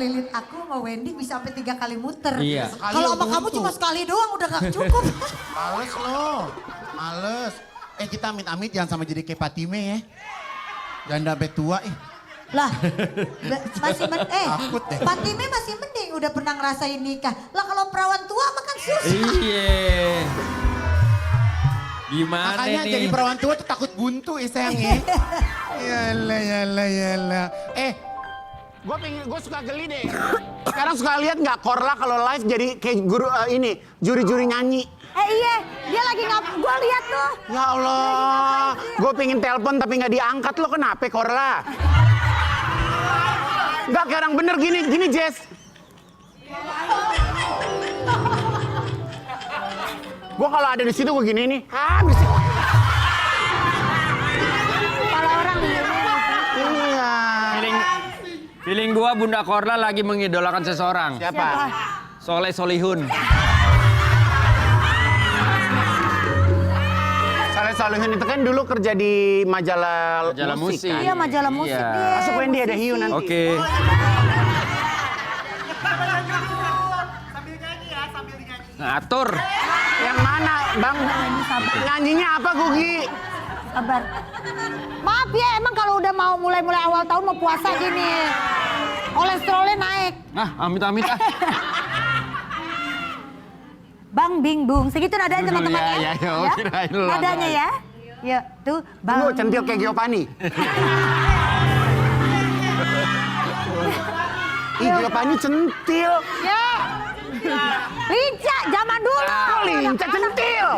Lilin aku sama Wendy bisa sampai 3 kali muter. Iya. Kalau sama kamu cuma sekali doang udah gak cukup. Males lo, males. Kita amit-amit jangan sama jadi kayak Patime ya. Janda sampai tua Lah, masih Takut deh. Patime masih mending udah pernah ngerasain nikah. Lah kalau perawan tua makan susah. Iya. Gimana Makanya nih? jadi perawan tua tuh takut buntu sayang ya. Yalah. Gue suka geli deh. Sekarang suka lihat nggak Korla kalau live jadi kayak guru juri-juri nyanyi. Iya, dia lagi gue lihat tuh. Ya Allah, gue pengen telepon tapi nggak diangkat. Lo kenapa Korla? Nggak sekarang bener gini Jess. Gue kalau ada di situ gue gini nih. Berisik. Kalau orang Iya. Feeling gua Bunda Korla lagi mengidolakan seseorang. Siapa? Soleh Solihun. Saleh Solihun itu kan dulu kerja di majalah musik. Kan? Iya majalah musik Iya. dia. Masuk Wendy ada hiu nanti. Oke. Ngatur. Yang mana Bang? Nyanyinya apa Gugi? Sabar. Maaf ya, emang kalau udah mau mulai awal tahun mau puasa gini. Kolesterolnya naik. Nah, amit-amit ah. Bang Bing Bung, segitu nadanya teman-teman ya. Ya, kirain lu Nadanya ada. ya. Ya, tuh Bang. Lu centil kayak Giovanni. Ih, Giovanni centil. Ya. Linca zaman dulu. Linca centil.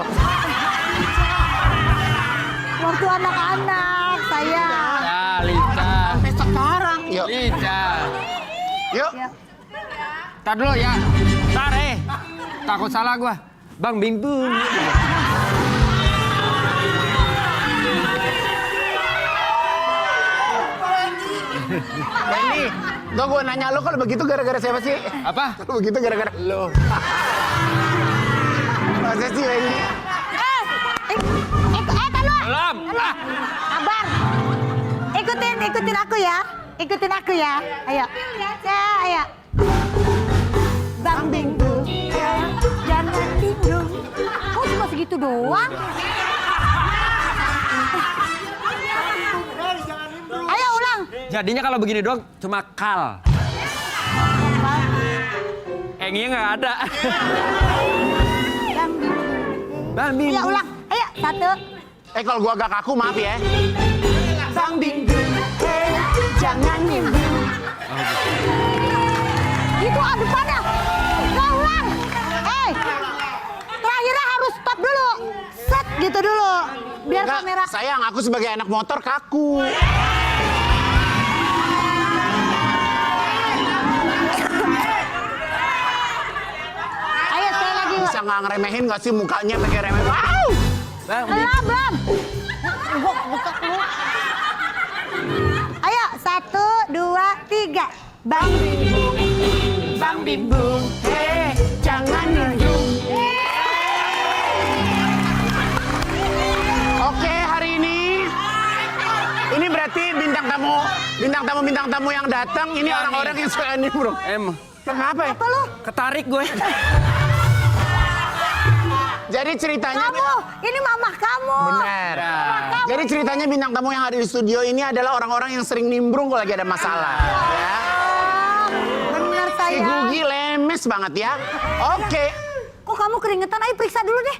Waktu anak-anak saya. Ya, Lica. Sampai sekarang. Yuk. Lica. Yuk. Ya. Tar dulu ya. Tar takut salah gua. Bang Bing Bung. Wendy, tuh gue nanya lo kalau begitu gara-gara siapa sih? Apa? Kalau begitu gara-gara lo. Masa sih Wendy? Tahan lu. Belum. Ah. Sabar. Ikutin aku ya. Ikutin aku ya. Ayo. Ya, ayo. Bang Bing Bung. Jangan bingung. Kok cuma segitu doang? Ayo ulang. Jadinya kalau begini doang cuma kal. Engnya nggak ada. Bang Bing Bung. Bang Bing Ayo Bung. ulang. Ayo, 1. Kalau gua agak kaku maaf ya. Bang Bing Bung. Jangan bimbing. Itu depannya. Nggak ulang. Terakhirnya harus stop dulu. Set gitu dulu. Biar Enggak, kamera. sayang aku sebagai anak motor kaku. Ayo sekali lagi. Bisa nggak ngeremehin nggak sih mukanya pakai remeh? Wow! Bang Bing. Belum. Buka dulu. Ayo, 1, 2, 3. Bang Bing Bung. Bang Bing Bung. Jangan nunjuk. Oke, hari ini berarti bintang tamu yang datang ini Ya, orang-orang nih. yang suka nimbrung. Kenapa ya? Apa lu? Ketarik gue. Jadi ceritanya Kamu, ini mamah kamu. benar. Jadi ceritanya bintang tamu yang ada di studio ini adalah orang-orang yang sering nimbrung kalau lagi ada masalah. Ya. Bener Si sayang. Gugi lemes banget ya. Oke. Kok kamu keringetan? Ayo periksa dulu deh.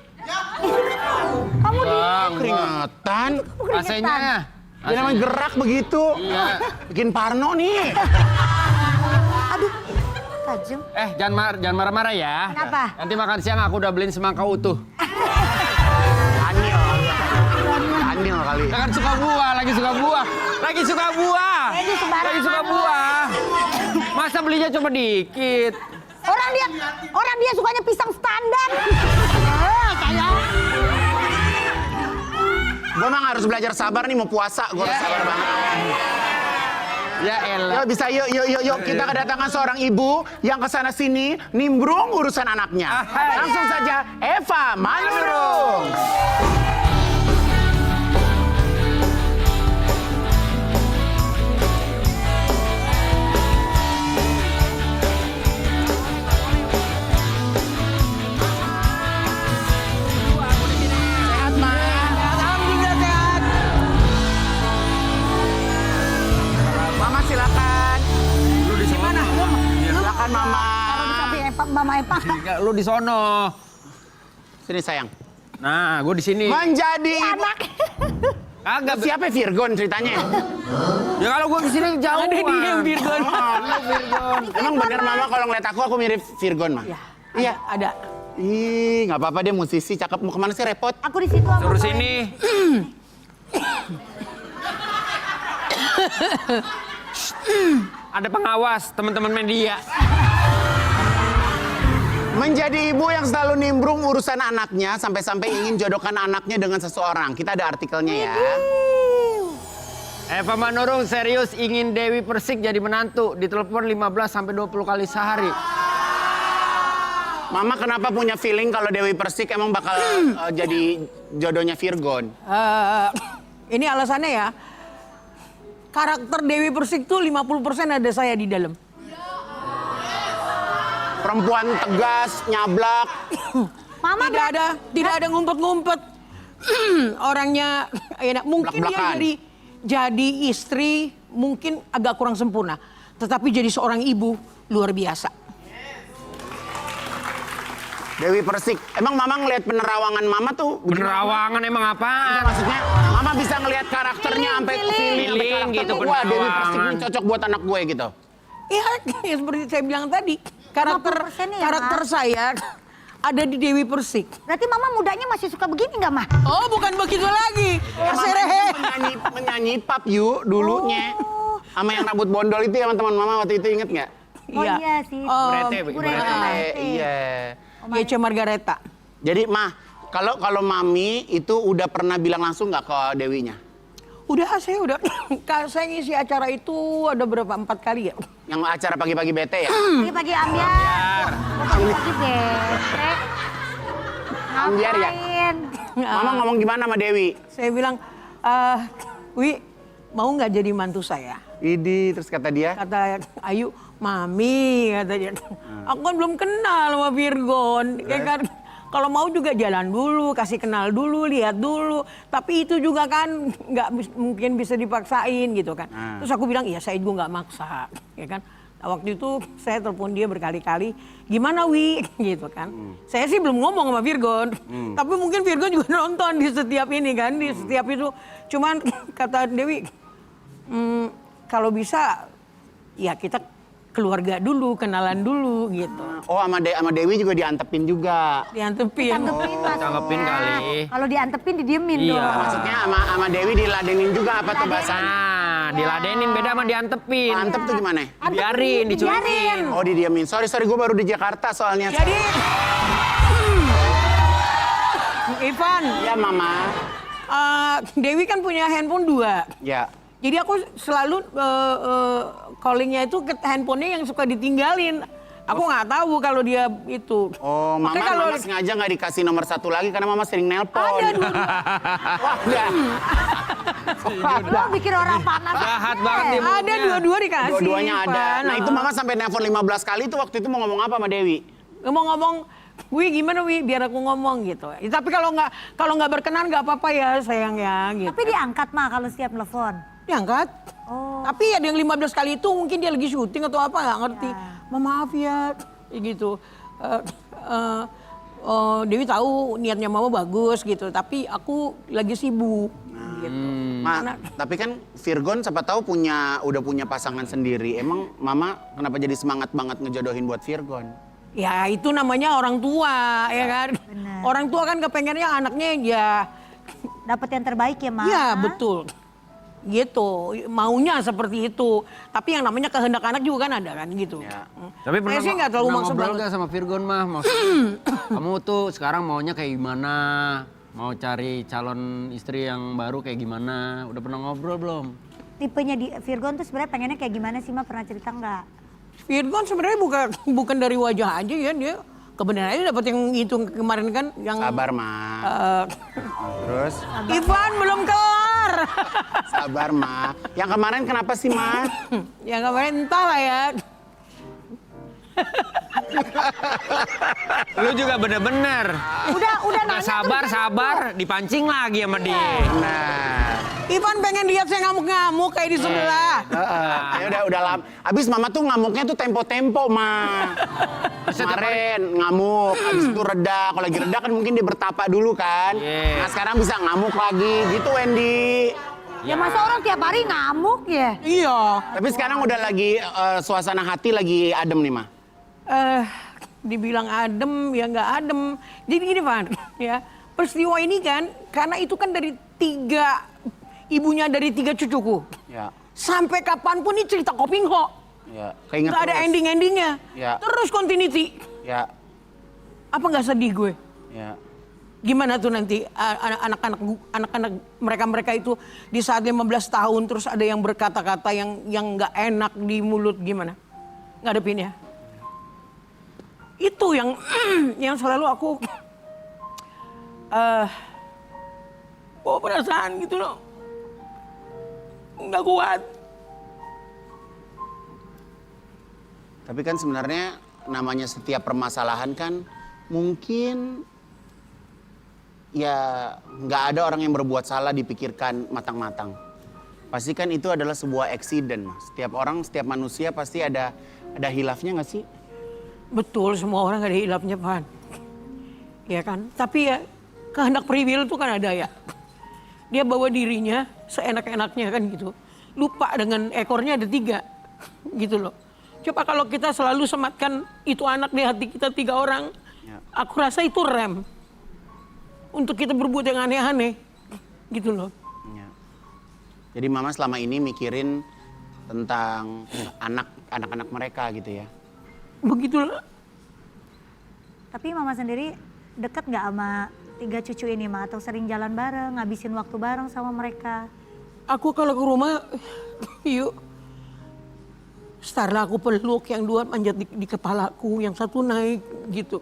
Kamu di... Bang, Keringetan. Kamu keringetan. AC-nya. Dia namanya gerak begitu. Iya. Bikin parno nih. Aduh, tajam. Jangan marah-marah ya. Kenapa? Nanti makan siang aku udah beliin semangka utuh. Anil kali. Lagi suka buah. Lagi suka buah. Ini sembarangan. Lagi suka buah. Masa belinya cuma dikit? Orang dia sukanya pisang standar. Sayang. Gue emang harus belajar sabar nih mau puasa. Gue harus sabar banget. Ya elah. Yuk bisa yuk kita kedatangan seorang ibu yang kesana sini nimbrung urusan anaknya. Langsung saja Eva Manurung. Mama Eva. Enggak, lu di sono. Sini sayang. Nah, gue di sini. Menjadi Anak. Kagak. siapa Virgon ceritanya? Ya kalau gue di sini jauh. Ada dia yang Virgon. Virgon. Emang bener mama kalau ngeliat aku mirip Virgon mah? Iya, ada. Ih, nggak apa-apa dia musisi cakep. Mau kemana sih repot? Aku di situ. Suruh sini. Ada pengawas, teman-teman media. Menjadi ibu yang selalu nimbrung urusan anaknya sampai-sampai ingin jodohkan anaknya dengan seseorang. Kita ada artikelnya ya. Eva Manurung serius ingin Dewi Persik jadi menantu. Ditelepon 15 sampai 20 kali sehari. Mama kenapa punya feeling kalau Dewi Persik emang bakal jadi jodohnya Virgon? Ini alasannya ya. Karakter Dewi Persik tuh 50% ada saya di dalam. Perempuan tegas, nyablak. Mama Tidak ada ngumpet-ngumpet. Orangnya ya, mungkin dia Blak-blakan. jadi istri mungkin agak kurang sempurna, tetapi jadi seorang ibu luar biasa. Dewi Persik. Emang mama ngelihat penerawangan mama tuh Penerawangan emang apaan? Maksudnya mama bisa ngelihat karakternya sampai feeling sampai Feeling karakter gitu, tuh, wah Dewi Persik ini penerawangan. cocok buat anak gue gitu. Ya, seperti saya bilang tadi, 50% ya, karakter Ma? saya ada di Dewi Persik. Berarti mama mudanya masih suka begini nggak, Ma? Oh, bukan begitu lagi. Mama Serehe. menyanyi pap yuk dulunya. Sama yang rambut bondol itu ya teman mama waktu itu inget nggak? Oh iya sih. Burete, Iya. Yece Margareta. Jadi mah kalau mami itu udah pernah bilang langsung nggak ke Dewinya? Saya udah. Saya ngisi acara itu ada berapa? 4 kali ya. Yang acara pagi-pagi bete ya? Pagi-pagi ambiar. Pagi-pagi bete. Ambiar ya? Ngapain? Mama ngomong gimana sama Dewi? Saya bilang, Wi, mau nggak jadi mantu saya? Idi, terus kata dia? Kata Ayu, Mami, kata dia. Aku kan belum kenal sama Virgon. Ya kan, kalau mau juga jalan dulu, kasih kenal dulu, lihat dulu. Tapi itu juga kan nggak mungkin bisa dipaksain gitu kan. Terus aku bilang, iya saya juga nggak maksa. Ya kan. Nah, waktu itu saya telepon dia berkali-kali, gimana Wi? Gitu kan. Saya sih belum ngomong sama Virgon. Tapi mungkin Virgon juga nonton di setiap ini kan, di setiap itu. Cuman kata Dewi, kalau bisa ya kita keluarga dulu, kenalan dulu gitu. Oh sama Dewi juga diantepin juga. Diantepin. Tanggepin, Mas. Tanggepin kali. Kalau diantepin didiemin Iya. dong. Maksudnya sama Dewi diladenin juga apa tuh bahasanya? Nah, diladenin beda sama diantepin. Antep tuh gimana? Dibiarin, dicuekin. Oh didiemin. Sorry gue baru di Jakarta soalnya. Jadi, Ivan, Ya mama. Dewi kan punya handphone 2. Ya. Jadi aku selalu callingnya itu ke handphonenya yang suka ditinggalin. Aku nggak tahu kalau dia itu. Oh Makanya mama sengaja nggak dikasih nomor 1 lagi karena mama sering nelpon. Ada dulu. Wah udah. Lo bikin orang panas. Jahat banget dia. Ada dua-dua dikasih. Dua-duanya ada. Ivan. Nah itu mama sampai nelpon 15 kali itu waktu itu mau ngomong apa sama Dewi? Ngomong, Wi gimana Wi biar aku ngomong gitu. Ya, tapi kalau nggak berkenan nggak apa-apa ya sayang ya gitu. Tapi diangkat, Ma, kalau setiap telepon. Diangkat. Oh. Tapi ada yang 15 kali itu mungkin dia lagi syuting atau apa nggak ngerti. Maaf ya gitu. Dewi tahu niatnya mama bagus gitu. Tapi aku lagi sibuk. Gitu. Tapi kan Virgon siapa tahu udah punya pasangan sendiri. Emang mama kenapa jadi semangat banget ngejodohin buat Virgon? Ya itu namanya orang tua ya kan. Benar. Orang tua kan kepengennya anaknya ya. Dapat yang terbaik ya, Ma. Ya betul. Gitu, maunya seperti itu. Tapi yang namanya kehendak anak juga kan ada kan gitu. Ya. Tapi Saya sih nggak terlalu pernah maksud ngobrol banget. gak sama Virgon mah? Kamu tuh sekarang maunya kayak gimana? Mau cari calon istri yang baru kayak gimana? Udah pernah ngobrol belum? Tipenya di Virgon tuh sebenarnya pengennya kayak gimana sih, Ma? Pernah cerita nggak? Virgon sebenarnya bukan dari wajah aja ya, dia kebenarannya dapat yang itu kemarin kan yang Sabar ma. Terus? Ivan belum kelar. Sabar ma. Yang kemarin kenapa sih ma? Yang kemarin entahlah ya. Lu juga bener-bener. Udah nanya. Sabar, dipancing lagi sama dia. Nah. Ivan pengen lihat saya ngamuk-ngamuk kayak di sebelah. Ya udah lama. Abis mama tuh ngamuknya tuh tempo-tempo ma. Kemarin ngamuk, habis itu reda. Kalau lagi reda kan mungkin dia bertapa dulu kan. Iya. Nah sekarang bisa ngamuk lagi, gitu Wendy. Ya masa orang tiap hari ngamuk ya? Iya. Tapi sekarang udah lagi suasana hati lagi adem nih, Ma. Dibilang adem ya nggak adem. Jadi gini Van, ya peristiwa ini kan karena itu kan dari ibunya dari 3 cucuku. Ya. Sampai kapanpun ini cerita Kopingho. Ya, keinget Nggak ada terus. ending-endingnya. Ya. Terus continuity. Ya, Apa nggak sedih gue? ya. Gimana tuh nanti anak-anak mereka itu di saat 15 tahun terus ada yang berkata-kata yang nggak enak di mulut gimana? Ngadepin ya. Itu yang yang selalu aku bawa perasaan gitu loh. Nggak kuat. Tapi kan sebenarnya namanya setiap permasalahan kan mungkin ya nggak ada orang yang berbuat salah dipikirkan matang-matang. Pasti kan itu adalah sebuah accident, Mas. Setiap orang, setiap manusia pasti ada hilafnya nggak sih? Betul, semua orang ada hilafnya, Pan. Ya kan? Tapi ya kehendak priwil itu kan ada ya. Dia bawa dirinya seenak-enaknya kan gitu. Lupa dengan ekornya ada 3. Gitu loh. Coba kalau kita selalu sematkan itu anak di hati kita 3 orang. Ya. Aku rasa itu rem. Untuk kita berbuat yang aneh-aneh. Gitu loh. Ya. Jadi Mama selama ini mikirin tentang anak-anak mereka gitu ya. Begitulah. Tapi Mama sendiri deket nggak sama 3 cucu ini, Ma? Atau sering jalan bareng, ngabisin waktu bareng sama mereka? Aku kalau ke rumah, yuk. Starla aku peluk, yang 2 manjat di kepalaku, yang 1 naik gitu.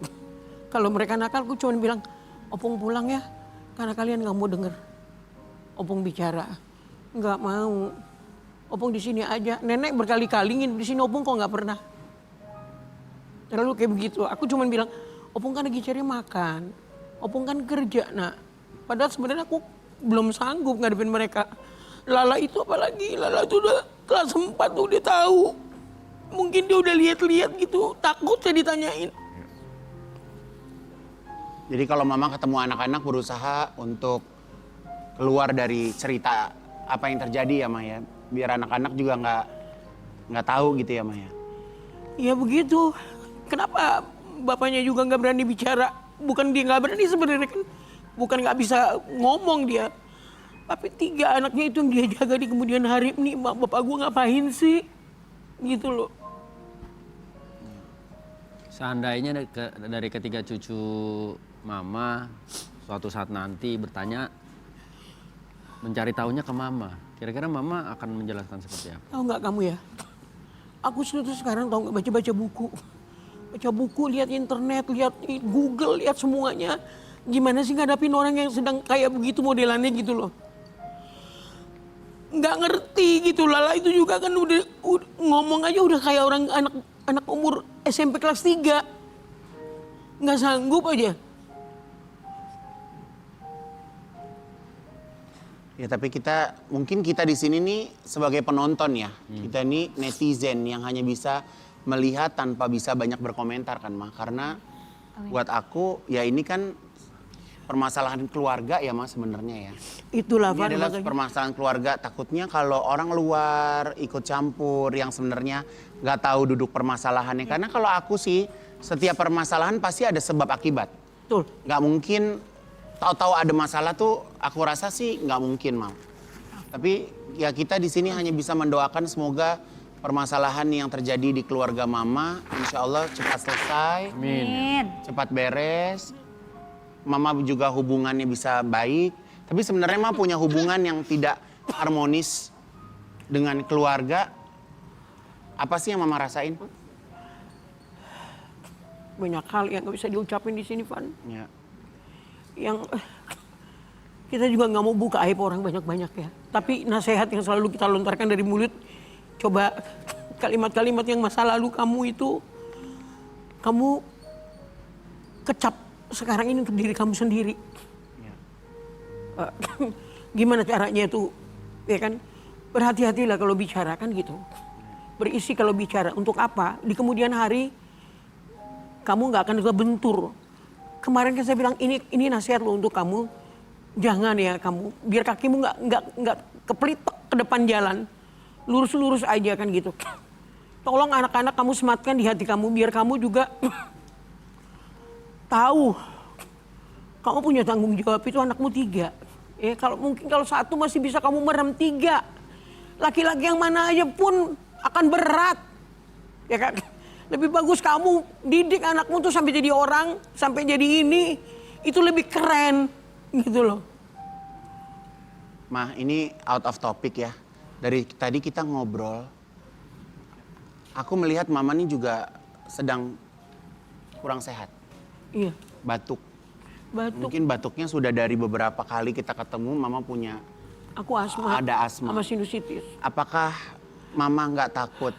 Kalau mereka nakal, aku cuma bilang, Opung pulang ya, karena kalian nggak mau denger. Opung bicara, nggak mau. Opung di sini aja. Nenek berkali-kali ingin di sini, Opung kok nggak pernah. Lalu kayak begitu. Aku cuma bilang, Opung kan lagi cari makan. Opung kan kerja, nak. Padahal sebenarnya aku belum sanggup ngadepin mereka. Lala itu apalagi, Lala itu udah kelas 4 tuh dia tahu. Mungkin dia udah lihat-lihat gitu, takut saya ditanyain. Jadi kalau Mama ketemu anak-anak berusaha untuk keluar dari cerita apa yang terjadi ya, Ma ya. Biar anak-anak juga nggak tahu gitu ya, Ma ya. Ya begitu. Kenapa bapaknya juga nggak berani bicara? Bukan dia nggak berani sebenarnya kan. Bukan nggak bisa ngomong dia. Tapi 3 anaknya itu yang dia jaga di kemudian hari nih, bapak gue ngapain sih? Gitu loh. Seandainya dari ketiga cucu Mama suatu saat nanti bertanya, mencari tahunya ke Mama, kira-kira Mama akan menjelaskan seperti apa? Tahu nggak kamu ya? Aku tuh sekarang tahu nggak baca buku. Baca buku, lihat internet, lihat Google, lihat semuanya. Gimana sih ngadapin orang yang sedang kayak begitu modelannya gitu loh. Nggak ngerti gitu. Lala itu juga kan udah ngomong aja udah kayak orang anak umur SMP kelas 3. Nggak sanggup aja. Ya tapi mungkin kita di sini nih sebagai penonton ya. Kita ini netizen yang hanya bisa melihat tanpa bisa banyak berkomentar kan, Ma. Karena buat aku ya ini kan permasalahan keluarga ya, Ma, sebenarnya ya. Itulah Ini Van, adalah makanya. permasalahan keluarga. Takutnya kalau orang luar ikut campur yang sebenarnya nggak tahu duduk permasalahannya. Karena kalau aku sih setiap permasalahan pasti ada sebab akibat. Betul. Nggak mungkin tahu-tahu ada masalah tuh aku rasa sih nggak mungkin, Mam. Tapi ya kita di sini hanya bisa mendoakan semoga permasalahan yang terjadi di keluarga Mama insya Allah cepat selesai, Amin. cepat beres. Mama juga hubungannya bisa baik. Tapi sebenarnya Mama punya hubungan yang tidak harmonis dengan keluarga. Apa sih yang Mama rasain? Banyak hal yang nggak bisa diucapin di sini, Van. Ya. Yang kita juga nggak mau buka aib orang banyak-banyak ya. Tapi nasihat yang selalu kita lontarkan dari mulut, coba kalimat-kalimat yang masa lalu kamu itu, kamu kecap sekarang ini untuk diri kamu sendiri. Ya. Gimana caranya itu, ya kan? Berhati-hatilah kalau bicara kan gitu. Berisi kalau bicara, untuk apa? Di kemudian hari, kamu nggak akan kebentur. Kemarin kan saya bilang ini nasihat lo untuk kamu, jangan ya kamu, biar kakimu nggak kepelitek ke depan jalan, lurus aja kan gitu. Tolong anak-anak kamu sematkan di hati kamu, biar kamu juga tahu kamu punya tanggung jawab, itu anakmu 3. Ya kalau 1 masih bisa kamu merem, 3. Laki-laki yang mana aja pun akan berat, ya kan? Lebih bagus kamu didik anakmu tuh sampai jadi orang, sampai jadi ini, itu lebih keren gitu loh. Mah, ini out of topic ya. Dari tadi kita ngobrol, aku melihat mama ini juga sedang kurang sehat. Iya, Batuk. batuk. Mungkin batuknya sudah dari beberapa kali kita ketemu, mama punya Aku asma. ada asma. Sama sinusitis. Apakah mama nggak takut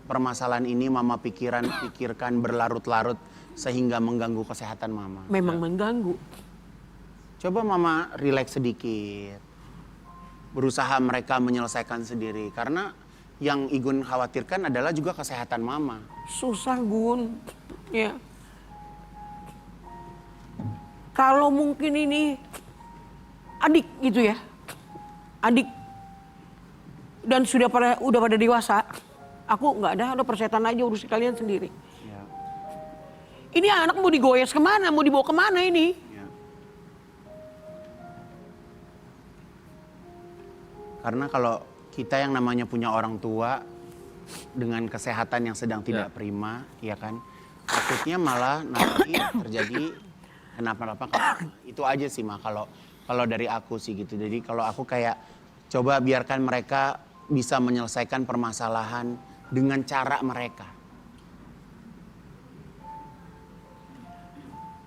permasalahan ini mama pikirkan berlarut-larut sehingga mengganggu kesehatan mama? Memang mengganggu. Coba mama rileks sedikit. Berusaha mereka menyelesaikan sendiri. Karena yang Igun khawatirkan adalah juga kesehatan mama. Susah Gun. Ya. Kalau mungkin ini adik gitu ya. Adik. Dan udah pada dewasa. Aku nggak ada persetan aja, urus kalian sendiri. Ya. Ini anak mau digoyes kemana, mau dibawa kemana ini? Ya. Karena kalau kita yang namanya punya orang tua dengan kesehatan yang sedang tidak prima, ya kan, takutnya malah nanti terjadi kenapa-napa. Itu aja sih mah kalau dari aku sih gitu. Jadi kalau aku kayak coba biarkan mereka bisa menyelesaikan permasalahan dengan cara mereka.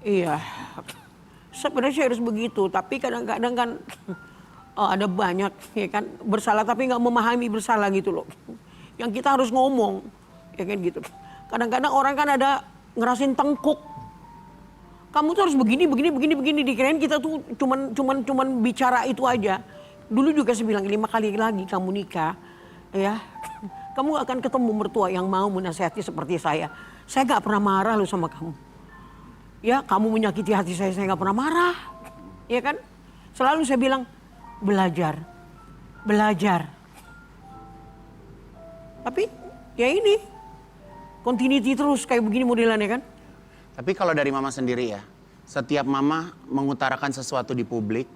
Iya, sebenarnya harus begitu. Tapi kadang-kadang kan ada banyak ya kan bersalah tapi nggak memahami bersalah gitu loh. Yang kita harus ngomong, ya kan gitu. Kadang-kadang orang kan ada ngerasin tengkuk. Kamu tuh harus begini. Dikirain kita tuh cuman bicara itu aja. Dulu juga saya bilang 5 kali lagi kamu nikah, ya. Kamu akan ketemu mertua yang mau menasihati seperti saya. Saya nggak pernah marah loh sama kamu. Ya, kamu menyakiti hati saya nggak pernah marah. Ya kan? Selalu saya bilang, belajar. Tapi ya ini, continuity terus kayak begini modelannya kan. Tapi kalau dari mama sendiri ya, setiap mama mengutarakan sesuatu di publik,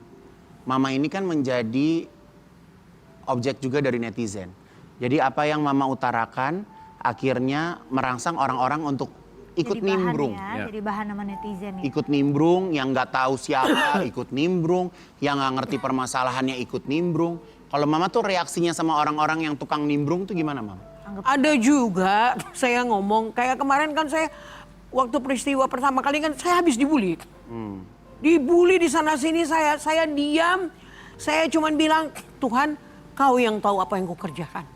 mama ini kan menjadi objek juga dari netizen. Jadi apa yang mama utarakan akhirnya merangsang orang-orang untuk ikut Jadi bahan nimbrung. ya, jadi bahan sama netizen ya. Ikut nimbrung, yang nggak tahu siapa ikut nimbrung, yang nggak ngerti permasalahannya ikut nimbrung. Kalau mama tuh reaksinya sama orang-orang yang tukang nimbrung tuh gimana mama? Ada juga saya ngomong, kayak kemarin kan saya waktu peristiwa pertama kali kan saya habis dibully. Dibully di sana sini, saya diam. Saya cuman bilang, Tuhan kau yang tahu apa yang kau kerjakan.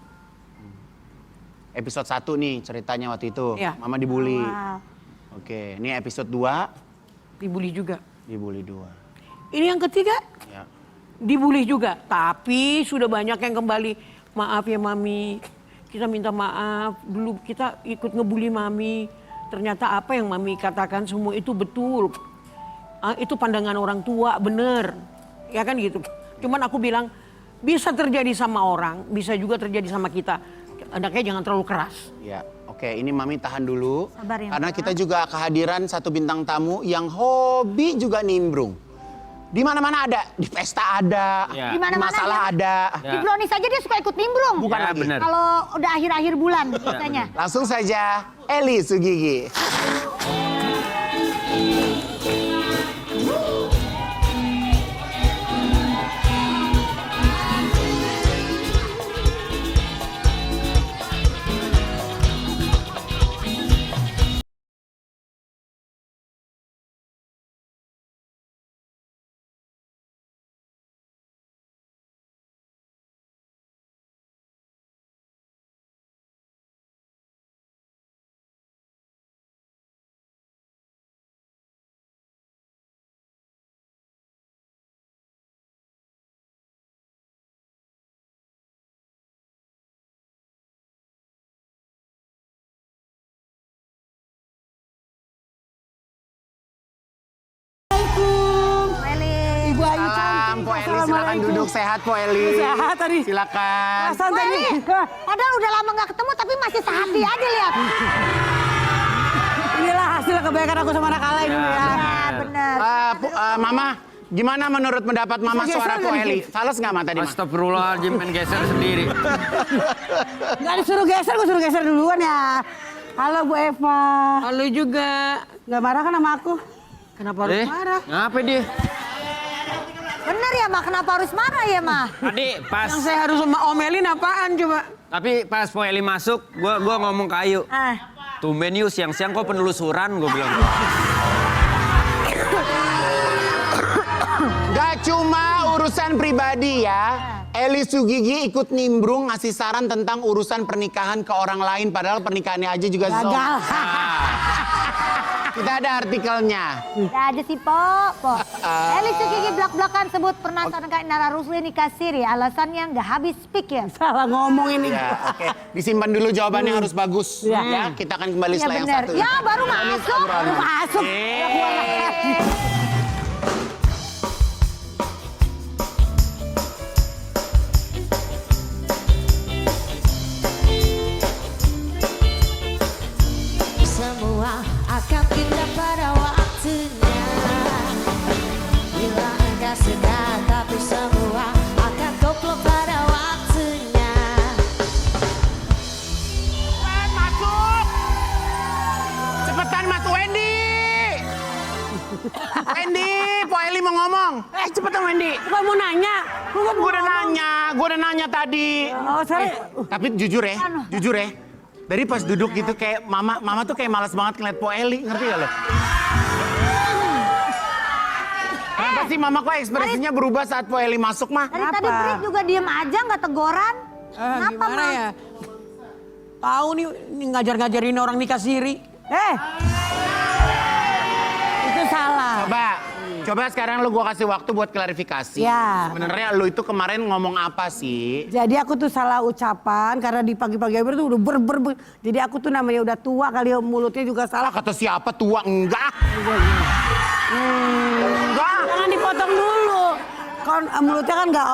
Episode 1 nih ceritanya waktu itu, Ya. mama dibully. Wow. Oke, ini episode 2, Dibully juga. dibully 2. Ini yang ketiga, Ya. dibully juga. Tapi sudah banyak yang kembali, maaf ya mami, kita minta maaf. Dulu kita ikut ngebully mami. Ternyata apa yang mami katakan semua itu betul. Itu pandangan orang tua, bener. Ya kan gitu. Cuman aku bilang, bisa terjadi sama orang, bisa juga terjadi sama kita. Anaknya jangan terlalu keras. Ya, oke, ini mami tahan dulu. Sabar ya, Karena Mbak. kita juga kehadiran satu bintang tamu yang hobi juga nimbrung. Di mana-mana ada, di pesta ada, Ya. Di mana-mana masalah ya. ada. Di brownies aja dia suka ikut nimbrung. Bukan Ya, lagi. benar. Kalau udah akhir-akhir bulan biasanya. Langsung saja, Eli Sugigi. Waalaikumsalam, Po Eli. Silakan duduk, sehat Po Eli. Sehat tadi. Silakan. Perasaan tadi. Padahal udah lama nggak ketemu tapi masih sehati aja lihat. Inilah hasil kebaikan aku sama anak alay dulu ya. Ya bener. Mama, gimana menurut pendapat Mama Bisa suara geser Po nggak Eli? Fales nggak Mama tadi, Ma? Astagfirullahaladzim, main geser sendiri. Nggak disuruh geser, gue suruh geser duluan ya. Halo Bu Eva. Halo juga. Nggak marah kan sama aku? Kenapa harus marah? Ngapa dia? Bener ya, Ma? Kenapa harus marah ya, Ma? Tadi pas, Yang saya harus omelin apaan coba? tapi pas Po Eli masuk, gua ngomong ke Ayu. Tumben yuk siang-siang kok penelusuran, gue bilang. Gak cuma urusan pribadi ya. Eli Sugigi ikut nimbrung ngasih saran tentang urusan pernikahan ke orang lain. Padahal pernikahannya aja juga Gagal. Kita ada artikelnya. Ya aja sih, Po. Eli Sugigi belak-belakan sebut pernah sangka Nara Rusli nikah siri. Alasannya nggak habis pikir. Salah ngomong ini. Ya, oke. Disimpan dulu jawabannya harus bagus. Iya. Ya, kita akan kembali Ya setelah yang bener. satu. Ya baru masuk. Baru masuk. Semua akan indah pada waktunya. Bila engkau sedang, tapi semua akan koplo pada waktunya. Masuk! Cepetan Mas Wendy! Wendy, Po Eli mau ngomong. Cepetan Wendy. Gua mau nanya. Gue udah nanya tadi. Oh, sorry. Tapi jujur ya. Dari pas duduk gitu kayak mama tuh kayak malas banget ngeliat Po Eli, ngerti gak lo? Kenapa sih mama kok ekspresinya berubah saat Po Eli masuk mah? Dari tadi break juga diem aja nggak teguran. Kenapa, Gimana Ma? ya? Tahu nih ini ngajar-ngajarin orang nikah siri. Itu salah. Coba sekarang lu gua kasih waktu buat klarifikasi. Ya. Sebenarnya lu itu kemarin ngomong apa sih? Jadi aku tuh salah ucapan karena di pagi-pagi hari tuh udah ber. Jadi aku tuh namanya udah tua kali ya, mulutnya juga salah. Kata siapa tua? Enggak. Enggak. Jangan dipotong dulu. Kan mulutnya kan nggak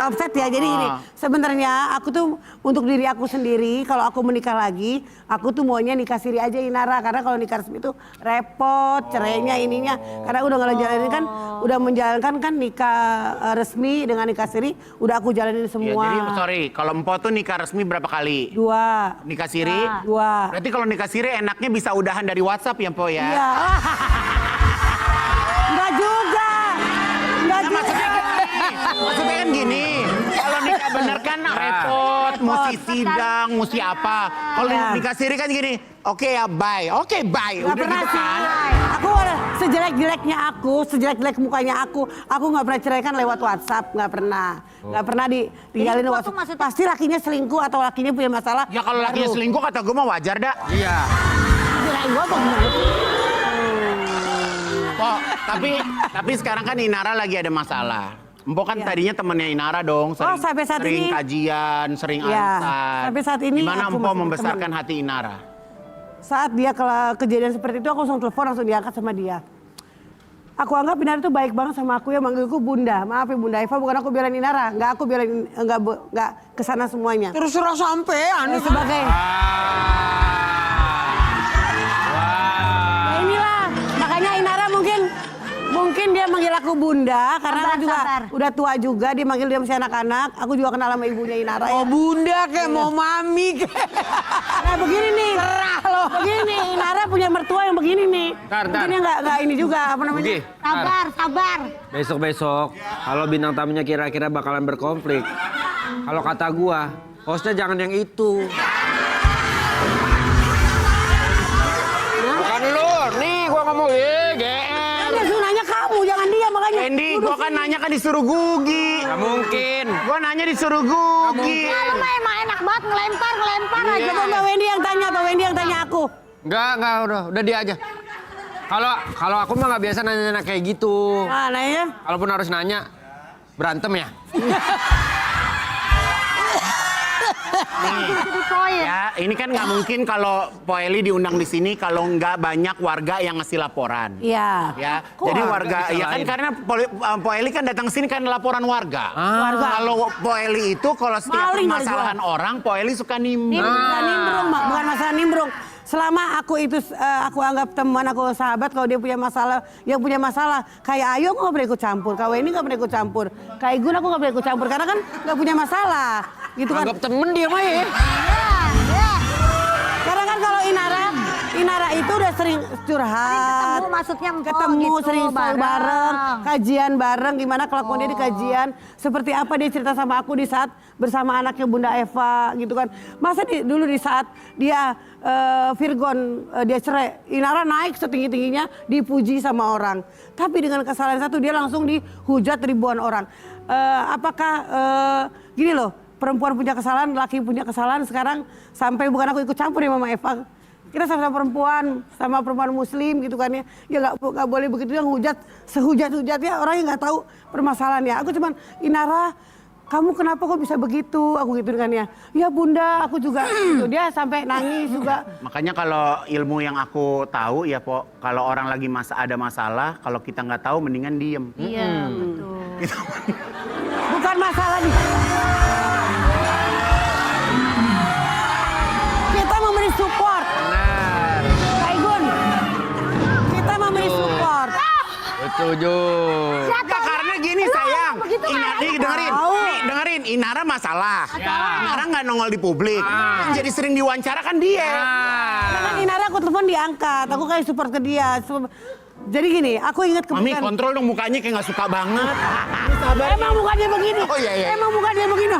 offset ya. Jadi ini sebenarnya aku tuh untuk diri aku sendiri kalau aku menikah lagi, aku tuh maunya nikah siri aja Inara karena kalau nikah resmi itu repot, cerainya ininya. Karena udah ngejalanin kan, udah menjalankan kan nikah resmi dengan nikah siri, udah aku jalanin Ya, semua. jadi sorry, kalau Empo tuh nikah resmi berapa kali? 2. Nikah siri? 2. Berarti kalau nikah siri enaknya bisa udahan dari WhatsApp ya Empo ya? Iya. Enggak juga. Enggak juga. Maksudnya kan gini, kalau nikah bener kan repot, mesti sidang, mesti apa. Kalau nikah siri kan gini, oke ya bye, oke bye, Gak udah pernah gitu kan. Aku sejelek-jeleknya aku, sejelek-jelek mukanya aku nggak pernah ceraikan lewat WhatsApp, nggak pernah. Nggak pernah ditinggalin Selingkuh WhatsApp. tuh maksudnya? Pasti lakinya selingkuh atau lakinya punya masalah. Ya kalau lakinya selingkuh kata gue mah wajar dah. Iya. Kirain gua apa gimana? Kok, tapi sekarang kan Inara lagi ada masalah. Empok kan tadinya temennya Inara dong, sampai saat sering ini. kajian, sering Iya, arisan. sampai saat ini Gimana aku Empok masih membesarkan hati Inara? Saat dia kejadian seperti itu aku langsung telepon, langsung diangkat sama dia. Aku anggap Inara itu baik banget sama aku ya, manggilku Bunda. Maaf ya Bunda Eva, bukan aku belain Inara. Enggak, aku belain, enggak kesana semuanya. Terus sampean Ya, sebagai ya inilah, makanya Inara mungkin dia manggil aku Bunda karena Sabar, aku juga sabar. udah tua juga, dia manggil dia masih anak-anak. Aku juga kenal sama ibunya Inara. Oh Ya. bunda kayak mau mami kayak. Nah begini nih, begini nih, Inara punya mertua yang begini nih. Tar. Mungkin dia nggak ini juga apa namanya? Bugi, Sabar. besok-besok kalau bintang tamunya kira-kira bakalan berkonflik. Kalau kata gua, hostnya jangan yang itu. Bukan lu, nih gua ngomong, GR. Dia suruh nanya kamu, jangan dia makanya. Wendy, gua kan nanya kan disuruh Gugi. Gak mungkin. Gua nanya disuruh Gugi. Kalau mah emang enak banget ngelempar aja. Coba Mbak Wendy yang tanya, Mbak Wendy yang tanya aku. Enggak, udah dia aja. Kalau aku mah nggak biasa nanya-nanya kayak gitu. Nah, nanya. Kalaupun harus nanya, berantem ya? Jadi poin. Ya, ini kan nggak mungkin kalau Po Eli diundang di sini kalau nggak banyak warga yang ngasih laporan. Iya. Ya, jadi warga ya kan karena Po Eli kan datang sini kan laporan warga. Kalau Po Eli itu kalau setiap Maling kali permasalahan orang, Po Eli suka nimbrung. Bukan nimbrung, Mak. Bukan masalah nimbrung. Selama aku itu aku anggap teman, aku sahabat, kalau dia punya masalah, yang punya masalah kayak Ayu aku nggak pernah ikut campur, kalau ini nggak pernah ikut campur, kayak Gun aku nggak pernah ikut campur karena kan nggak punya masalah, gitu kan? Anggap temen dia mah ya. Karena kan kalau Inara itu udah sering curhat, Ketemu maksudnya ketemu gitu, sering bareng, kajian bareng, gimana kelakuan dia di kajian, seperti apa dia cerita sama aku di saat bersama anaknya Bunda Eva gitu kan. Masa dulu di saat dia Virgon dia cerai, Inara naik setinggi-tingginya dipuji sama orang. Tapi dengan kesalahan satu dia langsung dihujat ribuan orang. Apakah gini loh, perempuan punya kesalahan, laki punya kesalahan, sekarang sampai bukan aku ikut campur ya Mama Eva. Kita sama-sama perempuan muslim gitu kan ya. Ya nggak boleh begitu yang hujat, sehujat-hujatnya orang yang nggak tahu permasalahannya. Aku cuman, Inara, kamu kenapa kok bisa begitu? Aku gitu kan ya. Ya Bunda, aku juga gitu. Dia sampai nangis juga. Makanya kalau ilmu yang aku tahu ya Po, kalau orang lagi ada masalah, kalau kita nggak tahu mendingan diem. Iya, betul. Gitu. Bukan masalah nih. Kita memberi support. Benar. Kak Igun, kita memberi support. Setuju. Nggak, karena gini sayang, nih dengerin, Inara masalah. Inara nggak nongol di publik, jadi sering diwawancara kan dia. Karena kan Inara aku telepon diangkat, aku kayak support ke dia. Jadi gini, aku ingat Mami kebukan. kontrol dong mukanya kayak nggak suka banget. Emang muka dia begini. Oh, iya. Emang muka dia begini.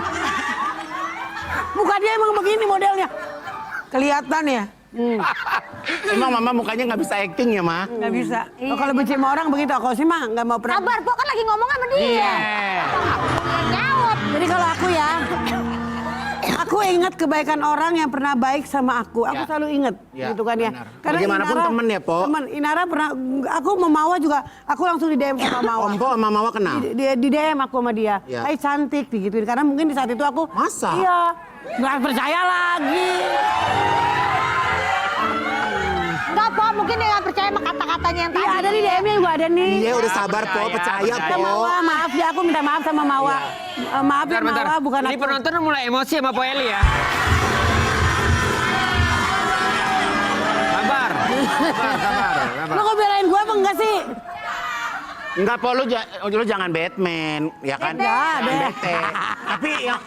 Muka dia emang begini modelnya. Kelihatan ya? Emang Mama mukanya nggak bisa acting ya Ma? Nggak bisa. Oh, kalau benci sama orang begitu, kalau sih mah nggak mau pernah. Sabar, Po kan lagi ngomong sama dia. Iya. Jawab. Jadi kalau aku ya, aku ingat kebaikan orang yang pernah baik sama aku. Aku Ya. selalu ingat, Ya, gitu kan ya. benar. Bagaimanapun temen ya, Po. Temen, Inara pernah, aku sama Mawa juga, aku langsung di DM sama Mawa. Om Po sama Mama kenal? Di DM aku sama dia, Ya. hai cantik, digituin. Karena mungkin di saat itu aku, Masa? Iya, nggak percaya lagi. Enggak, Po, mungkin dia nggak percaya sama kata-katanya yang tadi. Iya, ada di DM-nya juga ada nih. Iya udah sabar Po, percaya Sama Po. Mawa, maaf ya, aku minta maaf sama Mawa. Maaf ya Bentar. Mawa, bukan Ini aku. penonton udah mulai emosi sama Po Eli ya. Sabar. Lo kok belain gue apa enggak sih? Enggak Po, lu jangan Batman, ya kan? Enggak, Jangan bete.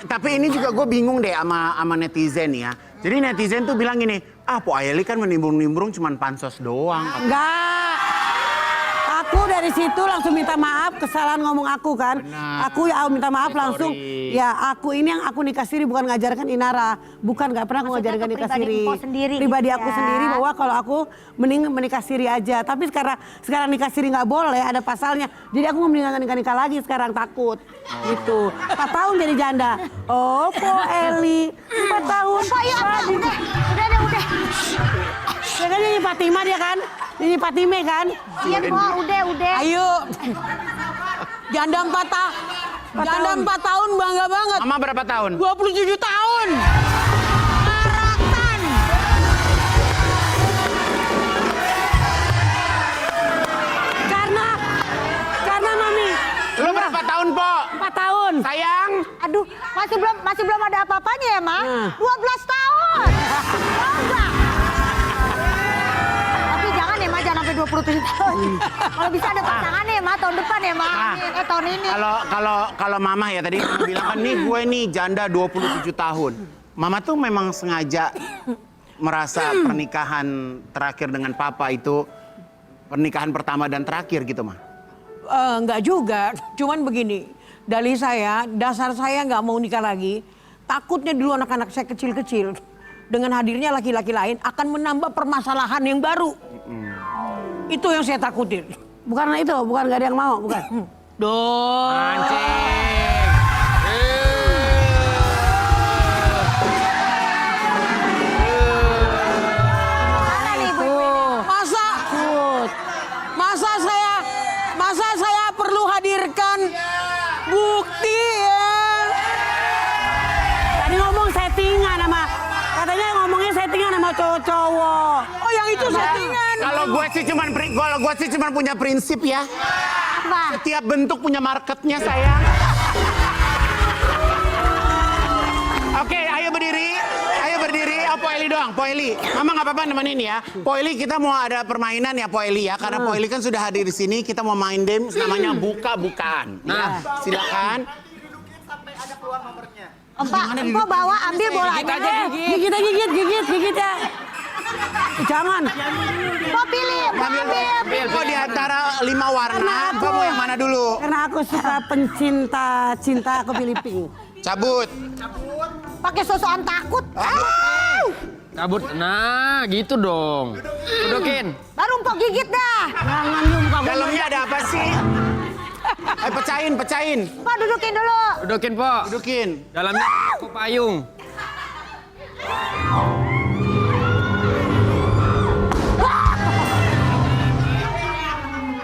Tapi ini juga gue bingung deh sama netizen ya. Jadi netizen tuh bilang gini, Po Eli kan menimbrung-nimbrung cuman pansos doang. Enggak. Aku dari situ langsung minta maaf, kesalahan ngomong aku kan. Benar. Aku ya minta maaf Sorry. langsung. Ya aku ini yang aku nikah siri, bukan ngajarkan Inara. Bukan, nggak pernah aku Maksudnya ngajarkan ke nikah pribadi siri. Mpok sendiri Pribadi gitu aku ya. sendiri bahwa kalau aku mending menikah siri aja. Tapi sekarang nikah siri nggak boleh, ada pasalnya. Jadi aku mendingan nikah lagi sekarang, takut. Gitu. 4 tahun jadi janda. Oh, Po Eli. 4 tahun. Po, yuk, udah. Ya kan nyanyi Fatima dia kan? Nyanyi Fatime kan? Iya, Po, udah. Ayo. Janda 4 tahun bangga banget. Mama berapa tahun? 27 tahun. Maratan. Karena Mami. Lu berapa tahun Po? 4 tahun. Sayang. Aduh, masih belum ada apa-apanya ya, Ma? 12 tahun. Bangga. Tapi jangan ya, Ma, jangan sampai 27 tahun. Kalau bisa ada pasangannya ya, Ma, tahun depan ya, Ma. Tahun ini. Kalau Mama ya tadi bilang kan nih gue nih janda 27 tahun. Mama tuh memang sengaja merasa pernikahan terakhir dengan Papa itu pernikahan pertama dan terakhir gitu mah. Enggak juga, cuman begini. Dari saya, dasar saya nggak mau nikah lagi. Takutnya dulu anak-anak saya kecil-kecil. Dengan hadirnya laki-laki lain akan menambah permasalahan yang baru. Itu yang saya takutin. Bukan itu, bukan gak ada yang mau, bukan. Mana nih, Bu? Masa saya perlu hadirkan bukti ya? Tadi ngomong settingan sama Kalau gue sih cuman punya prinsip ya. Apa? Setiap bentuk punya marketnya sayang. Oke, ayo berdiri. Oh, Po Eli doang, Po Eli. Mama nggak apa-apa nemenin ya. Po Eli, kita mau ada permainan ya Po Eli ya. Karena Po Eli kan sudah hadir di sini. Kita mau main game namanya buka-bukaan. Ya, silakan. Empok bawa ambil bolanya. Gigit ya. Jangan. Empok pilih, Empok ambil. Po di antara 5 warna, Po mau yang mana dulu? Karena aku suka pencinta cinta, aku pilih pink. Cabut. Pakai sosokan takut. Cabut. Nah, gitu dong. Dudukin. Baru Empok gigit dah. Jangan lu muka Dalamnya ada apa sih? Pecahin. Empok dudukin dulu. Dudukin, Po. Dudukin. Dalamnya aku payung.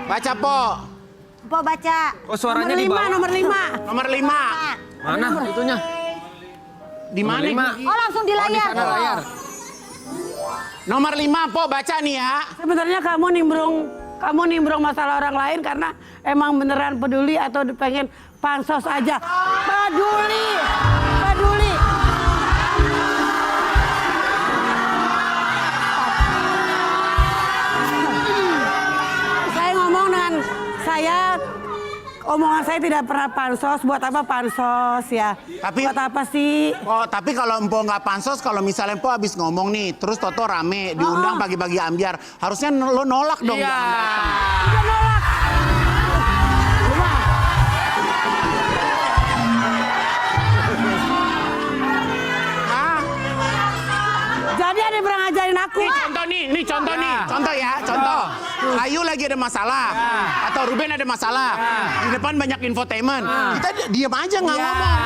Baca Po. Empok baca. Oh, suaranya di bawah. Nomor 5. Nomor 5. Mana itunya? Di Nomor mana? 5. Oh langsung di Oh, di layar. sana layar. Nomor 5 Po baca nih ya. Sebenarnya kamu nimbrung masalah orang lain karena emang beneran peduli atau pengen pansos aja. Peduli. Saya ngomong dengan omongan saya tidak pernah pansos. Buat apa pansos ya? Tapi- buat apa sih? Oh, tapi kalau Empo nggak pansos, kalau misalnya Empo habis ngomong nih, terus Toto rame, diundang pagi-pagi ambiar, harusnya lo nolak dong. Iya. Jangan datang. Udah nolak. Hah? Jadi ada yang pernah ngajarin aku. Nih contoh nih, contoh. Ayu lagi ada masalah, atau Ruben ada masalah, di depan banyak infotainment, kita diam aja nggak ngomong.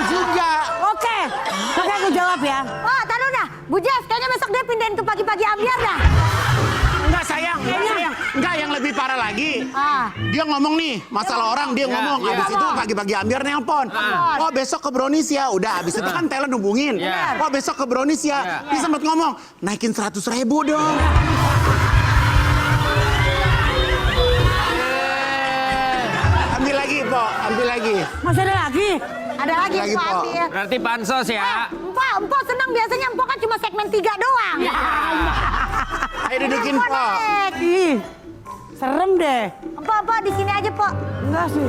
Juga. Oke, aku jawab ya. Oh, taruh dah. Bu Jas, kayaknya besok dia pindahin ke pagi-pagi ambiar dah. Enggak sayang. Enggak, yang lebih parah lagi. Dia ngomong nih, masalah orang dia ngomong. Habis itu pagi-pagi ambiar nelpon. Oh besok ke Brownies ya. Udah, habis itu kan talent hubungin. Oh besok ke Brownies ya. Dia sempat ngomong, naikin 100.000 dong. Ambil lagi, Po. Ambil lagi. Masih ada lagi? Ada lagi Lagi, Empok Po. ambil. Berarti pansos ya. Empok senang biasanya Empok kan cuma segmen 3 doang. Ayo dudukin, Empok Po. naik. Ih, serem deh. Empok di sini aja, Po. Enggak sih.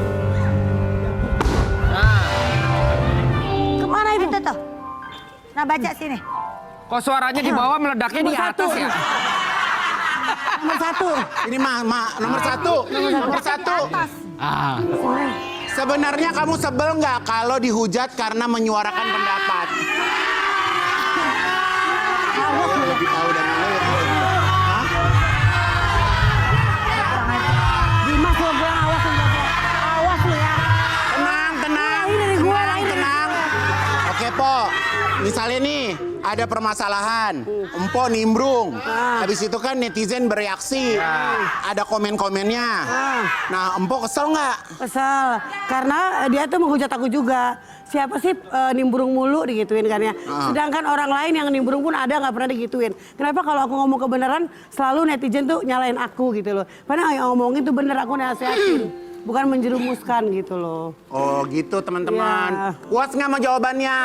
Kemana itu tuh? Nah, baca sini. Kok suaranya di bawah meledaknya di Nomor atas satu. ya? Nomor 1. Ini nomor satu. Nomor satu. Ah. Sebenarnya kamu sebel nggak kalau dihujat karena menyuarakan pendapat? Lebih tahu dari lo ya. Hah? Dimas lo gue awas lo. Awas lo ya. Tenang. Lain dari gua, lain dari Tenang. Oke, Po. Misalnya nih, ada permasalahan. Empo nimbrung. Habis itu kan netizen bereaksi. Ada komen-komennya. Nah, Empo kesel nggak? Kesel. Karena dia tuh menghujat aku juga. Siapa sih nimbrung mulu digituin kan ya. Sedangkan orang lain yang nimbrung pun ada nggak pernah digituin. Kenapa kalau aku ngomong kebenaran selalu netizen tuh nyalain aku gitu loh. Padahal yang ngomongin tuh bener, aku nasihatin. Bukan menjerumuskan gitu loh. Oh gitu teman-teman. Iya. Puas nggak sama jawabannya?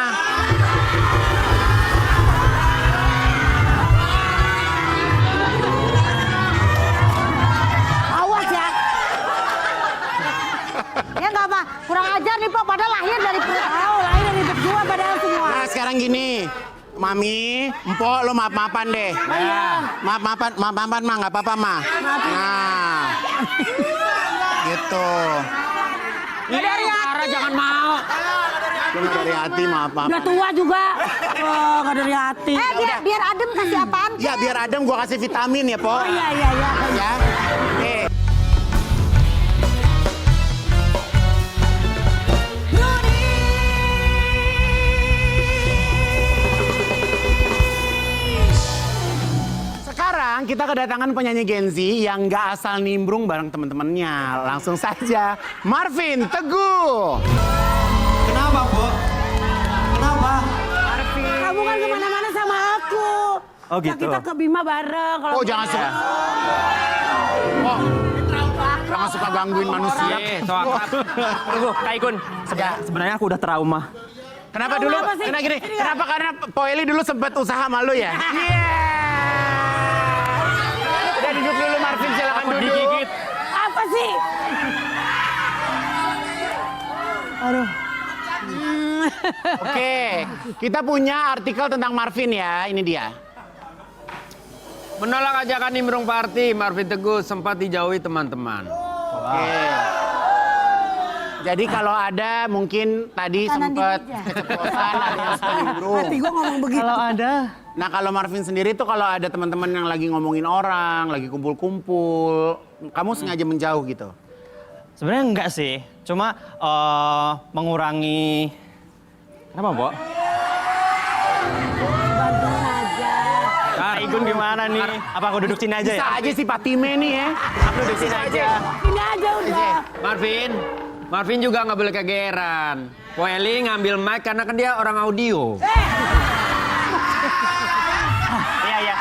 Awas ya. Ya nggak apa, kurang ajar nih Pak, padahal lahir dari perut. Lahir dari berdua padahal semua. Nah sekarang gini. Mami, Empok lo maaf-maafan deh. Maaf-maafan mah nggak apa-apa mah. Nah, gitu. Dari Ara jangan mau. Lu nggak dari hati maaf-maaf. Udah tua juga. Oh, nggak dari hati. Biar adem kasih apaan? Ya biar adem gua kasih vitamin ya, Po. Iya. Ya. Sekarang kita kedatangan penyanyi Gen Z yang nggak asal nimbrung bareng teman-temannya. Langsung saja, Marvin Teguh. Kenapa, Bu? Kenapa? Oh gitu. Kita ke Bima bareng. Kalau Oh jangan suka. Oh, jangan suka gangguin manusia. So akrab. Tunggu, Kak Igun. Sebenarnya aku udah trauma. Kenapa dulu? apa sih? Karena gini, kenapa? Karena Po Eli dulu sempat usaha malu ya? Iya. Udah duduk dulu Marvin, silakan Aku duduk. digigit. apa sih? Oke, kita punya artikel tentang Marvin ya, ini dia. Menolak ajakan nimbrung party, Marvin Teguh sempat dijauhi teman-teman. Oke. Jadi kalau ada mungkin tadi Kanan sempat dikit ya. keceplosan ada yang suka nimbrung. Hati gue ngomong begitu. Kalau ada. Nah kalau Marvin sendiri tuh kalau ada teman-teman yang lagi ngomongin orang, lagi kumpul-kumpul, kamu sengaja menjauh gitu? Sebenarnya enggak sih. Cuma mengurangi. Kenapa, Bo? Kak Igun gimana nih? Apa aku duduk sini aja Bisa ya? aja sih Patime nih ya. Aku duduk sini aja. Ini aja udah. Marvin juga nggak boleh kegeeran. Po Eli ngambil mic karena kan dia orang audio. Iya, iya.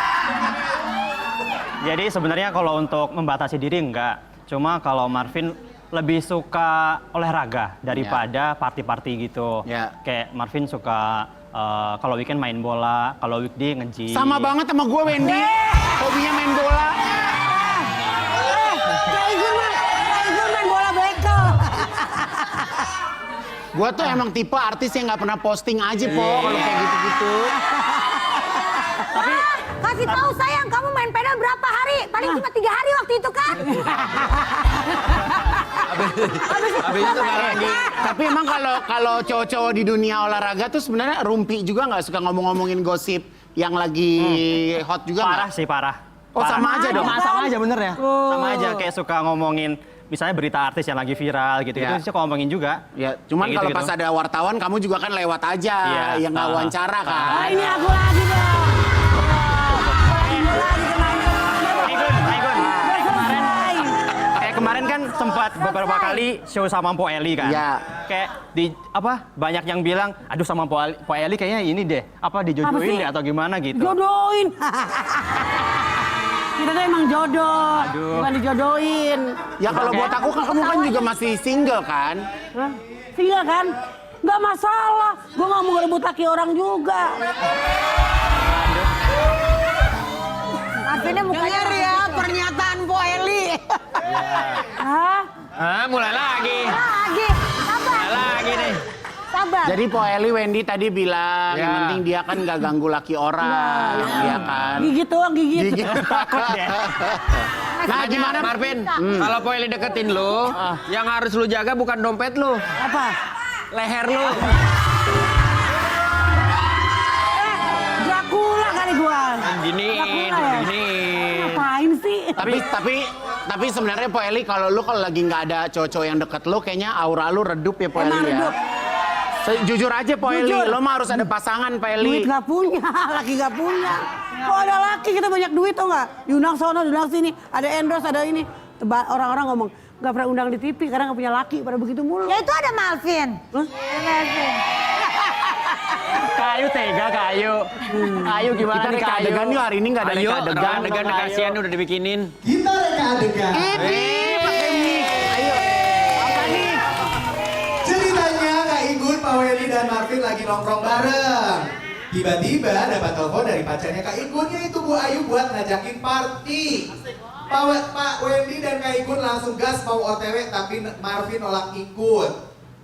Jadi sebenarnya kalau untuk membatasi diri enggak. Cuma kalau Marvin lebih suka olahraga daripada party-party gitu. Ya. Kayak Marvin suka kalau weekend main bola, kalau weekday nge-gym. Sama banget sama gue Wendy. Hobinya main bola. Kayak gue main bola bekel. Gue tuh emang tipe artis yang nggak pernah posting aja po kalau kayak gitu-gitu. Kasih tahu sayang, kamu main pedal berapa hari? Paling cuma 3 hari waktu itu kan? Habis itu nggak lagi. Tapi emang kalau cowok-cowok di dunia olahraga tuh sebenarnya rumpi juga nggak suka ngomong-ngomongin gosip yang lagi hot juga nggak? Parah sih, parah. Oh, Parah. sama aja dong? Sama aja bener ya. Sama aja kayak suka ngomongin misalnya berita artis yang lagi viral gitu. Ya. Itu sih ngomongin juga. Ya, cuman Kayak kalau gitu-gitu. pas ada wartawan kamu juga kan lewat aja, Iya. yang nggak wawancara kan. Ah, ini aku lagi dong. Kayak kemarin kan sempat beberapa kali show sama Po Eli kan. Iya. Kayak banyak yang bilang, aduh sama Po Eli kayaknya ini deh, Apa dijodohin sih? deh atau gimana gitu. Jodohin. Kita tuh emang jodoh, bukan dijodohin. Ya kalau buat aku kan kamu kan juga masih single kan? Hah? Single kan? Nggak masalah, gue nggak mau ngerebut laki orang juga. Marvinnya mukanya Dengar ya pernyataan Po Eli. Hah? Mulai lagi. Lagi. Sabar. Mulai lagi nih. Sabar. Jadi Po Eli Wendy tadi bilang Ya. yang penting dia kan nggak ganggu laki orang, ya kan? Gigit doang, gigit. Gigit. Takut deh. Nah gimana Marvin? Kalau Po Eli deketin lu, yang harus lu jaga bukan dompet lu, Apa? leher lu. Dracula kali gua. Giniin, Dracula ya? giniin. Ngapain sih? Tapi sebenarnya Po Eli kalau lu lagi nggak ada cowok-cowok yang deket lu, kayaknya aura lu redup ya Po Eli Emang ya. redup. Jujur aja Po Eli, Jujur. lo mah harus ada pasangan Po Eli. Duit gak punya, laki gak punya. Kalau ada laki kita banyak duit tau gak? Diundang sono, diundang sini, ada endorse, ada ini. Orang-orang ngomong, gak pernah undang di TV karena gak punya laki, pada begitu mulu. Ya itu ada Malvin. Hah? Ada Malvin. Kayu tega, kayu. Kayu gimana Kita nih reka kayu? adegan yuk hari ini nggak ada Ayo, reka adegan. adegan kasihan udah dibikinin. Kita reka adegan. Ini pakai mic. Ayo. Apa nih? Ceritanya Kak Igun, Pak Wendy dan Marvin lagi nongkrong bareng. Tiba-tiba dapat telepon dari pacarnya Kak Igun, yaitu Bu Ayu buat ngajakin party. Pak Wendy dan Kak Igun langsung gas mau OTW, tapi Marvin nolak ikut.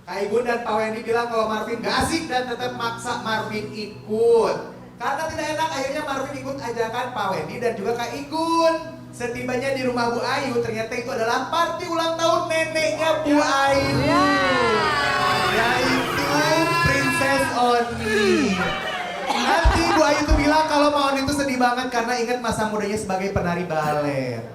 Kak Igun dan Pak Wendy bilang kalau Marvin gak asik dan tetap maksa Marvin ikut. Karena tidak enak, akhirnya Marvin ikut ajakan Pak Wendy dan juga Kak Igun. Setibanya di rumah Bu Ayu, ternyata itu adalah party ulang tahun neneknya Bu Ayu. Yaitu Princess Oni. Nanti Bu Ayu tuh bilang kalau Pak Oni itu sedih banget karena ingat masa mudanya sebagai penari balet.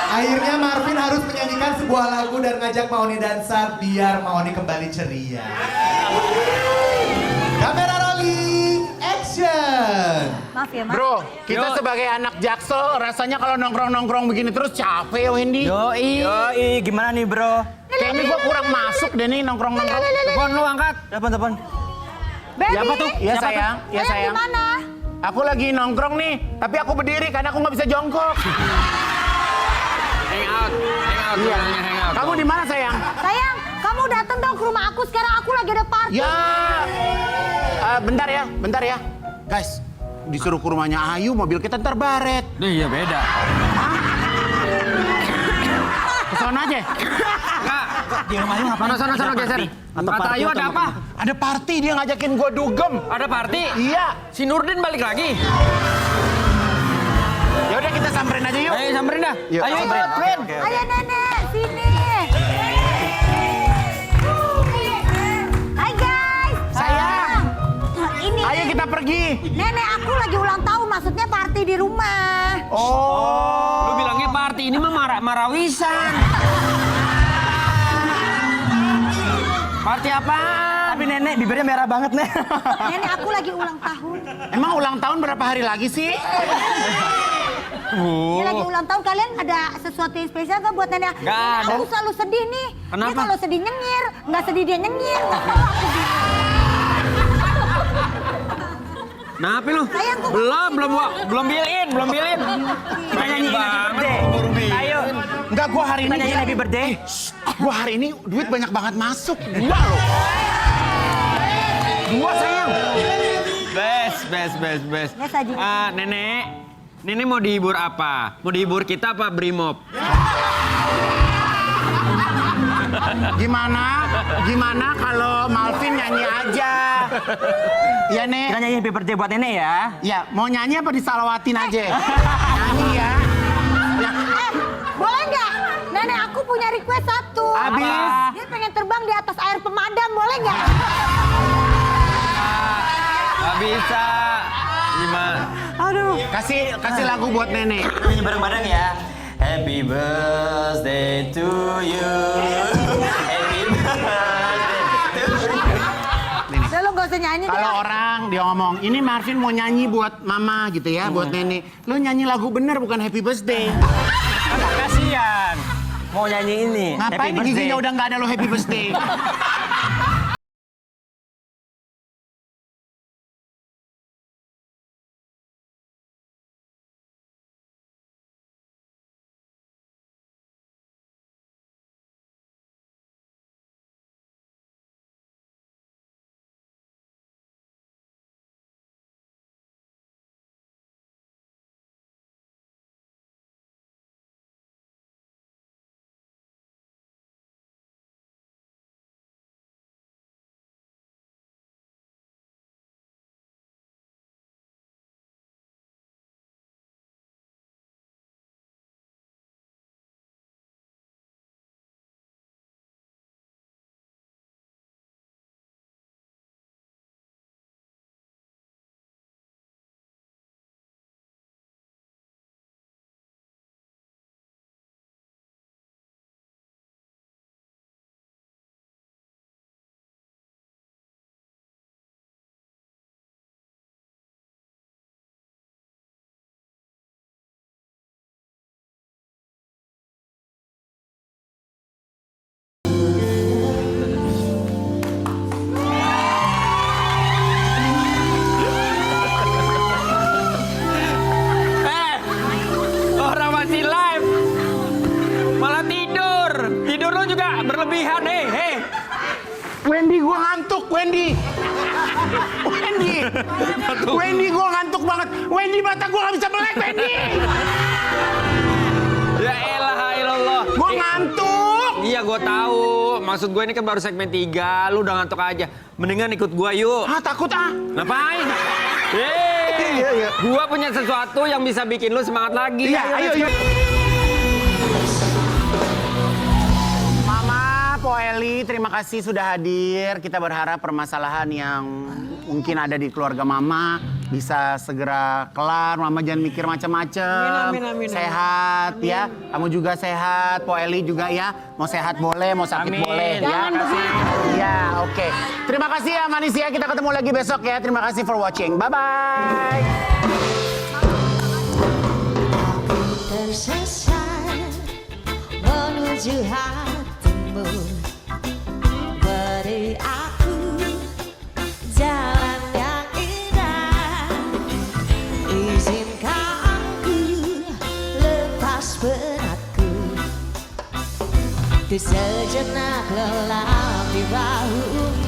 Akhirnya Marvin harus menyanyikan sebuah lagu dan ngajak Pak Oni dansa biar Pak Oni kembali ceria. Kamera rolling, action. Maaf ya, Mas. Bro, kita sebagai anak Jaksel rasanya kalau nongkrong-nongkrong begini terus capek ya Wendy. Yoi, gimana nih bro? Kayaknya gua kurang masuk deh nih nongkrong-nongkrong. Telepon lu angkat. Telepon. Baby. Siapa tuh? Ya sayang, ya Kalian sayang. di mana? Aku lagi nongkrong nih, tapi aku berdiri karena aku nggak bisa jongkok. Hangout. Iya. Hangout. Kamu di mana sayang? Sayang, kamu datang dong ke rumah aku. Sekarang aku lagi ada party. Ya, bentar ya. Guys, disuruh ke rumahnya Ayu, mobil kita ntar baret. Iya beda. Kesana aja. Di rumah lu ngapain? Sana geser. Kata Ayu ada apa? Ada party, dia ngajakin gua dugem. Ada party? Iya. Si Nurdin balik lagi. Ya udah kita samperin aja yuk. Ayo samperin dah. Yuk, Ayo samperin. ikut, Twin. Ayo nenek, sini. Hai guys. Sayang. Ini. Ayo kita pergi. Nenek aku lagi ulang tahun, maksudnya party di rumah. Oh. Lu bilangnya party, ini mah marawisan. Party apa? Tapi nenek bibirnya merah banget, Nek. Nenek aku lagi ulang tahun. Emang ulang tahun berapa hari lagi sih? Ini lagi ulang tahun, kalian ada sesuatu yang spesial gak buat nenek? Nggak Nenek ada. aku selalu sedih nih. Kenapa? Dia kalau sedih nyengir, nggak sedih dia nyengir. Kenapa lu? Sayang, kok- Belum bilin. Kita nyanyi birthday. Ayo. Enggak, gua hari Kita ini. nyanyi happy birthday. Gua hari ini duit banyak banget masuk. Dua loh. Dua sayang. Best. Ya, Saji. Nenek mau dihibur apa? Mau dihibur kita apa Brimob? Gimana kalau Malvin nyanyi aja? Iya, Nek. Kita nyanyi happy birthday buat nenek ya. Ya, mau nyanyi apa disalawatin aja? Nyanyi ya. Boleh nggak? Nenek aku punya request satu. Abis? Dia pengen terbang di atas air pemadam, boleh nggak? Gak bisa. Gimana? Kasih lagu buat nenek. Nyanyi bareng-bareng ya. Happy birthday to you. Happy birthday to you. Udah lo nggak usah nyanyi deh. Kalau orang dia ngomong, ini Marvin mau nyanyi buat mama gitu ya, buat nenek. Lo nyanyi lagu bener bukan happy birthday. Kasihan. Mau nyanyi ini. Ngapain di giginya udah nggak ada lo happy birthday? Orang masih live. Malah tidur. Tidur lu juga berlebihan, hei. Wendy, gua ngantuk, Wendy. Wendy, gua ngantuk banget. Wendy, mata gua nggak bisa melek, Wendy. Ya elah, ilallah. Gua ngantuk. Iya, gue tahu. Maksud gue ini kan baru segmen 3, lu udah ngantuk aja. Mendingan ikut gua yuk. Ah, takut ah. Ngapain? Iya. Gua punya sesuatu yang bisa bikin lu semangat lagi. Iya, ayo. Mama, Po Eli, terima kasih sudah hadir. Kita berharap permasalahan yang mungkin ada di keluarga Mama bisa segera kelar. Mama jangan mikir macam-macam. Amin. Sehat ya. Kamu juga sehat. Po Eli juga ya. Mau sehat boleh, mau sakit Amin. boleh. Ya, kasih. Ya, oke. Terima kasih ya manusia. Kita ketemu lagi besok ya. Terima kasih for watching. Bye-bye. Tersesat menuju hatimu, beri aku jalan yang indah. Ku sejenak lelap di bahumu.